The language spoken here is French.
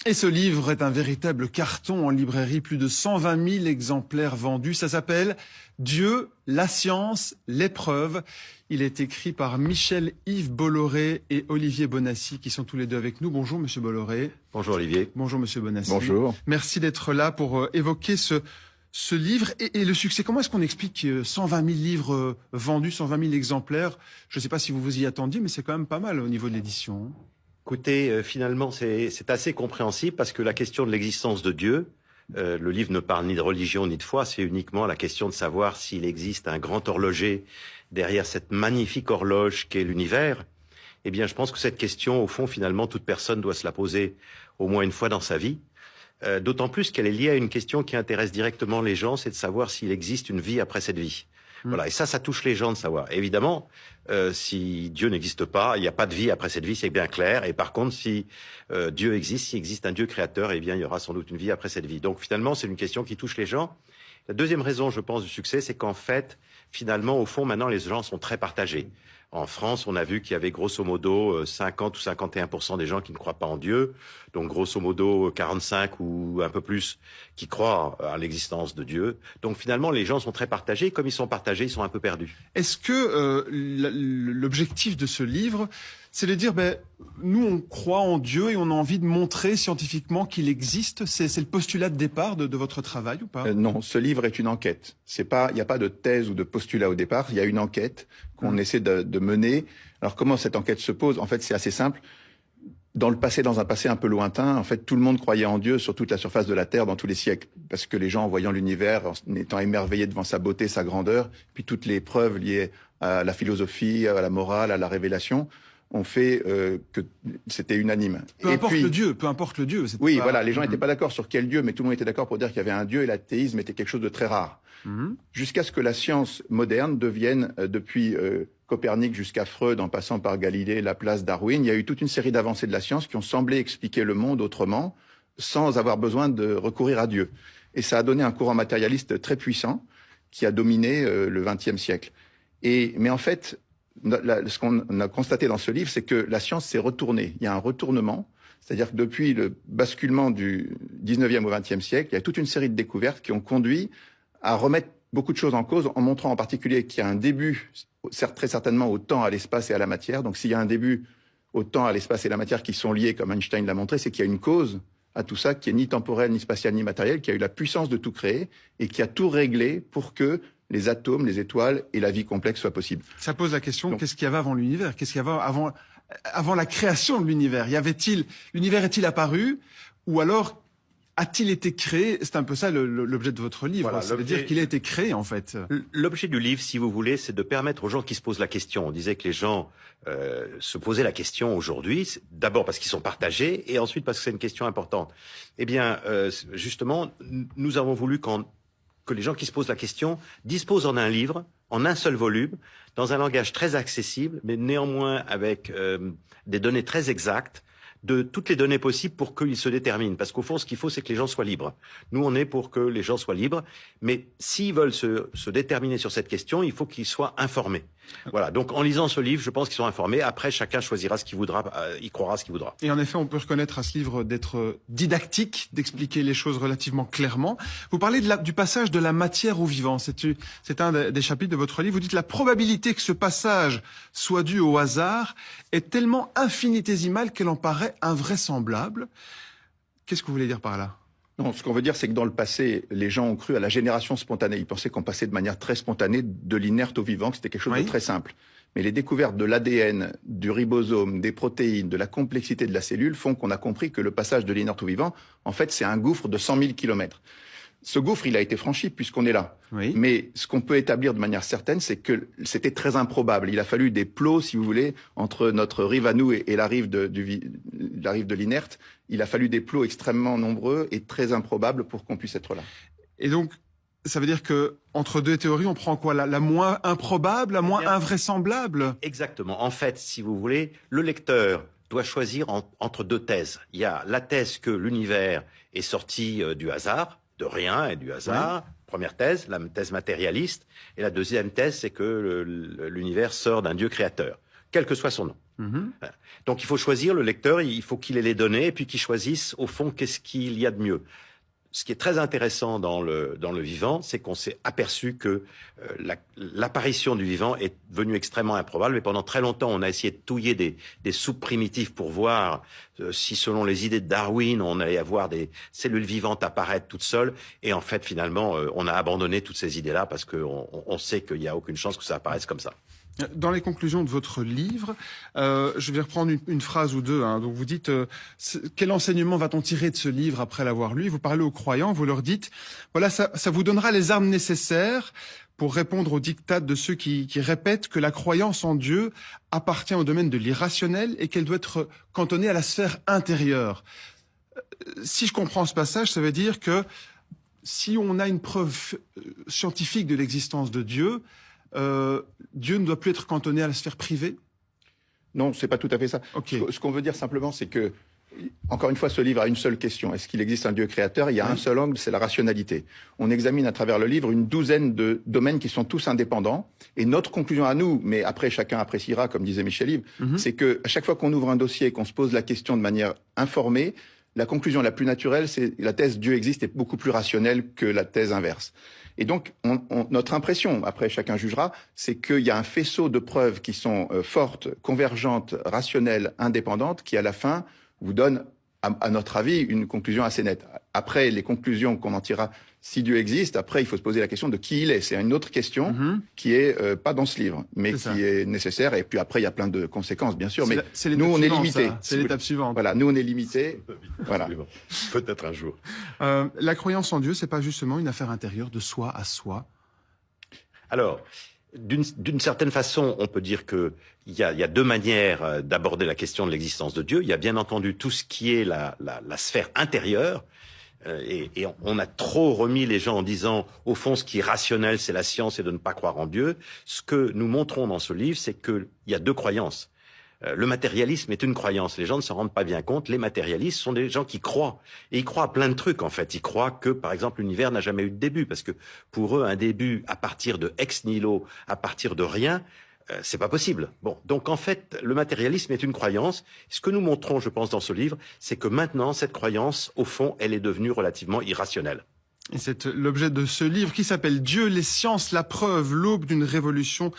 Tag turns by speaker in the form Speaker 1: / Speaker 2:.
Speaker 1: Et ce livre est un véritable carton en librairie, plus de 120 000 exemplaires vendus. Ça s'appelle « Dieu, la science, l'épreuve ». Il est écrit par Michel-Yves Bolloré et Olivier Bonnassy, qui sont tous les deux avec nous. Bonjour Monsieur Bolloré.
Speaker 2: Bonjour Olivier.
Speaker 1: Bonjour Monsieur Bonnassy.
Speaker 3: Bonjour.
Speaker 1: Merci d'être là pour évoquer ce livre et le succès. Comment est-ce qu'on explique 120 000 livres vendus, 120 000 exemplaires? Je ne sais pas si vous vous y attendiez, mais c'est quand même pas mal au niveau de l'édition.
Speaker 2: Écoutez, finalement, c'est assez compréhensible parce que la question de l'existence de Dieu, le livre ne parle ni de religion ni de foi, c'est uniquement la question de savoir s'il existe un grand horloger derrière cette magnifique horloge qu'est l'univers. Eh bien, je pense que cette question, au fond, finalement, toute personne doit se la poser au moins une fois dans sa vie. D'autant plus qu'elle est liée à une question qui intéresse directement les gens, c'est de savoir s'il existe une vie après cette vie. Voilà, et ça touche les gens de savoir. Évidemment, si Dieu n'existe pas, il n'y a pas de vie après cette vie, c'est bien clair. Et par contre, si Dieu existe, s'il existe un Dieu créateur, eh bien, il y aura sans doute une vie après cette vie. Donc finalement, c'est une question qui touche les gens. La deuxième raison, je pense, du succès, c'est qu'en fait, finalement, au fond, maintenant, les gens sont très partagés. En France, on a vu qu'il y avait grosso modo 50 ou 51% des gens qui ne croient pas en Dieu, donc grosso modo 45 ou un peu plus qui croient à l'existence de Dieu. Donc finalement, les gens sont très partagés. Comme ils sont partagés, ils sont un peu perdus.
Speaker 1: Est-ce que l'objectif de ce livre, c'est de dire, nous on croit en Dieu et on a envie de montrer scientifiquement qu'il existe? C'est le postulat de départ de votre travail ou pas?
Speaker 3: Non, ce livre est une enquête. Il n'y a pas de thèse ou de postulat au départ. Il y a une enquête qu'on essaie de mener. Alors comment cette enquête se pose? En fait, c'est assez simple. Dans un passé un peu lointain, en fait, tout le monde croyait en Dieu sur toute la surface de la Terre dans tous les siècles. Parce que les gens, en voyant l'univers, en étant émerveillés devant sa beauté, sa grandeur, puis toutes les preuves liées à la philosophie, à la morale, à la révélation, ont fait que c'était unanime.
Speaker 1: Peu importe le Dieu.
Speaker 3: Oui, voilà, les gens n'étaient pas d'accord sur quel Dieu, mais tout le monde était d'accord pour dire qu'il y avait un Dieu et l'athéisme était quelque chose de très rare. Jusqu'à ce que la science moderne devienne, depuis Copernic jusqu'à Freud, en passant par Galilée, Laplace, Darwin, il y a eu toute une série d'avancées de la science qui ont semblé expliquer le monde autrement, sans avoir besoin de recourir à Dieu. Et ça a donné un courant matérialiste très puissant qui a dominé le XXe siècle. Mais en fait, ce qu'on a constaté dans ce livre, c'est que la science s'est retournée. Il y a un retournement, c'est-à-dire que depuis le basculement du 19e au 20e siècle, il y a toute une série de découvertes qui ont conduit à remettre beaucoup de choses en cause, en montrant en particulier qu'il y a un début, très certainement, au temps, à l'espace et à la matière. Donc s'il y a un début au temps, à l'espace et à la matière qui sont liés, comme Einstein l'a montré, c'est qu'il y a une cause à tout ça qui est ni temporelle, ni spatiale, ni matérielle, qui a eu la puissance de tout créer et qui a tout réglé pour que les atomes, les étoiles et la vie complexe soient possibles.
Speaker 1: Ça pose la question, qu'est-ce qu'il y avait avant l'univers? Qu'est-ce qu'il y avait avant la création de l'univers? L'univers est-il apparu? Ou alors a-t-il été créé? C'est un peu ça l'objet de votre livre.
Speaker 2: Voilà,
Speaker 1: ça veut dire qu'il a été créé, en fait.
Speaker 2: L'objet du livre, si vous voulez, c'est de permettre aux gens qui se posent la question. On disait que les gens se posaient la question aujourd'hui, d'abord parce qu'ils sont partagés, et ensuite parce que c'est une question importante. Eh bien, justement, nous avons voulu que les gens qui se posent la question disposent en un livre, en un seul volume, dans un langage très accessible, mais néanmoins avec des données très exactes, de toutes les données possibles pour qu'ils se déterminent. Parce qu'au fond, ce qu'il faut, c'est que les gens soient libres. Nous, on est pour que les gens soient libres, mais s'ils veulent se déterminer sur cette question, il faut qu'ils soient informés. Voilà, donc en lisant ce livre, je pense qu'ils sont informés. Après, chacun choisira ce qu'il voudra, il croira ce qu'il voudra.
Speaker 1: Et en effet, on peut reconnaître à ce livre d'être didactique, d'expliquer les choses relativement clairement. Vous parlez du passage de la matière au vivant. C'est un des chapitres de votre livre. Vous dites la probabilité que ce passage soit dû au hasard est tellement infinitésimale qu'elle en paraît invraisemblable. Qu'est-ce que vous voulez dire par là?
Speaker 3: Non, ce qu'on veut dire, c'est que dans le passé, les gens ont cru à la génération spontanée. Ils pensaient qu'on passait de manière très spontanée de l'inerte au vivant, que c'était quelque chose de très simple. Mais les découvertes de l'ADN, du ribosome, des protéines, de la complexité de la cellule font qu'on a compris que le passage de l'inerte au vivant, en fait, c'est un gouffre de 100 000 kilomètres. Ce gouffre, il a été franchi puisqu'on est là. Oui. Mais ce qu'on peut établir de manière certaine, c'est que c'était très improbable. Il a fallu des plots, si vous voulez, entre notre rive à nous et la rive de l'inerte. Il a fallu des plots extrêmement nombreux et très improbables pour qu'on puisse être là.
Speaker 1: Et donc, ça veut dire que entre deux théories, on prend quoi? La moins improbable, la moins invraisemblable?
Speaker 2: Exactement. En fait, si vous voulez, le lecteur doit choisir entre deux thèses. Il y a la thèse que l'univers est sorti du hasard, de rien et du hasard. Oui. Première thèse, la thèse matérialiste. Et la deuxième thèse, c'est que l'univers sort d'un Dieu créateur, quel que soit son nom. Donc il faut choisir le lecteur, il faut qu'il ait les données et puis qu'il choisisse au fond qu'est-ce qu'il y a de mieux. Ce qui est très intéressant dans le vivant, c'est qu'on s'est aperçu que l'apparition du vivant est devenue extrêmement improbable. Et pendant très longtemps, on a essayé de touiller des soupes primitives pour voir si, selon les idées de Darwin, on allait avoir des cellules vivantes apparaître toutes seules. Et en fait, finalement, on a abandonné toutes ces idées-là parce qu'on sait qu'il n'y a aucune chance que ça apparaisse comme ça.
Speaker 1: Dans les conclusions de votre livre, je vais reprendre une phrase ou deux. Donc vous dites, quel enseignement va-t-on tirer de ce livre après l'avoir lu? Vous parlez aux croyants, vous leur dites, voilà, ça vous donnera les armes nécessaires pour répondre aux diktats de ceux qui répètent que la croyance en Dieu appartient au domaine de l'irrationnel et qu'elle doit être cantonnée à la sphère intérieure. Si je comprends ce passage, ça veut dire que si on a une preuve scientifique de l'existence de Dieu, Dieu ne doit plus être cantonné à la sphère privée?
Speaker 3: Non, c'est pas tout à fait ça.
Speaker 1: Okay.
Speaker 3: Ce qu'on veut dire simplement, c'est que, encore une fois, ce livre a une seule question. Est-ce qu'il existe un Dieu créateur? Il y a un seul angle, c'est la rationalité. On examine à travers le livre une douzaine de domaines qui sont tous indépendants. Et notre conclusion à nous, mais après chacun appréciera, comme disait Michel Yves, c'est que à chaque fois qu'on ouvre un dossier et qu'on se pose la question de manière informée, la conclusion la plus naturelle, c'est la thèse Dieu existe est beaucoup plus rationnelle que la thèse inverse. Et donc, notre impression, après chacun jugera, c'est qu'il y a un faisceau de preuves qui sont fortes, convergentes, rationnelles, indépendantes, qui à la fin vous donnent, à notre avis, une conclusion assez nette. Après, les conclusions qu'on en tirera, si Dieu existe, après, il faut se poser la question de qui il est. C'est une autre question qui est pas dans ce livre, mais qui est nécessaire. Et puis après, il y a plein de conséquences, bien sûr. Mais nous, on est limité.
Speaker 1: C'est l'étape suivante.
Speaker 3: Voilà, nous, on est limité. Voilà.
Speaker 2: Peut-être un jour.
Speaker 1: La croyance en Dieu, c'est pas justement une affaire intérieure de soi à soi?
Speaker 2: Alors, d'une certaine façon, on peut dire que il y a deux manières d'aborder la question de l'existence de Dieu. Il y a bien entendu tout ce qui est la sphère intérieure. Et on a trop remis les gens en disant, au fond, ce qui est rationnel, c'est la science et de ne pas croire en Dieu. Ce que nous montrons dans ce livre, c'est qu'il y a deux croyances. Le matérialisme est une croyance. Les gens ne s'en rendent pas bien compte. Les matérialistes sont des gens qui croient. Et ils croient à plein de trucs, en fait. Ils croient que, par exemple, l'univers n'a jamais eu de début. Parce que pour eux, un début à partir de ex nihilo, à partir de rien, c'est pas possible. Bon, donc en fait, le matérialisme est une croyance. Ce que nous montrons, je pense, dans ce livre, c'est que maintenant, cette croyance, au fond, elle est devenue relativement irrationnelle.
Speaker 1: Et c'est l'objet de ce livre qui s'appelle Dieu, les sciences, la preuve, l'aube d'une révolution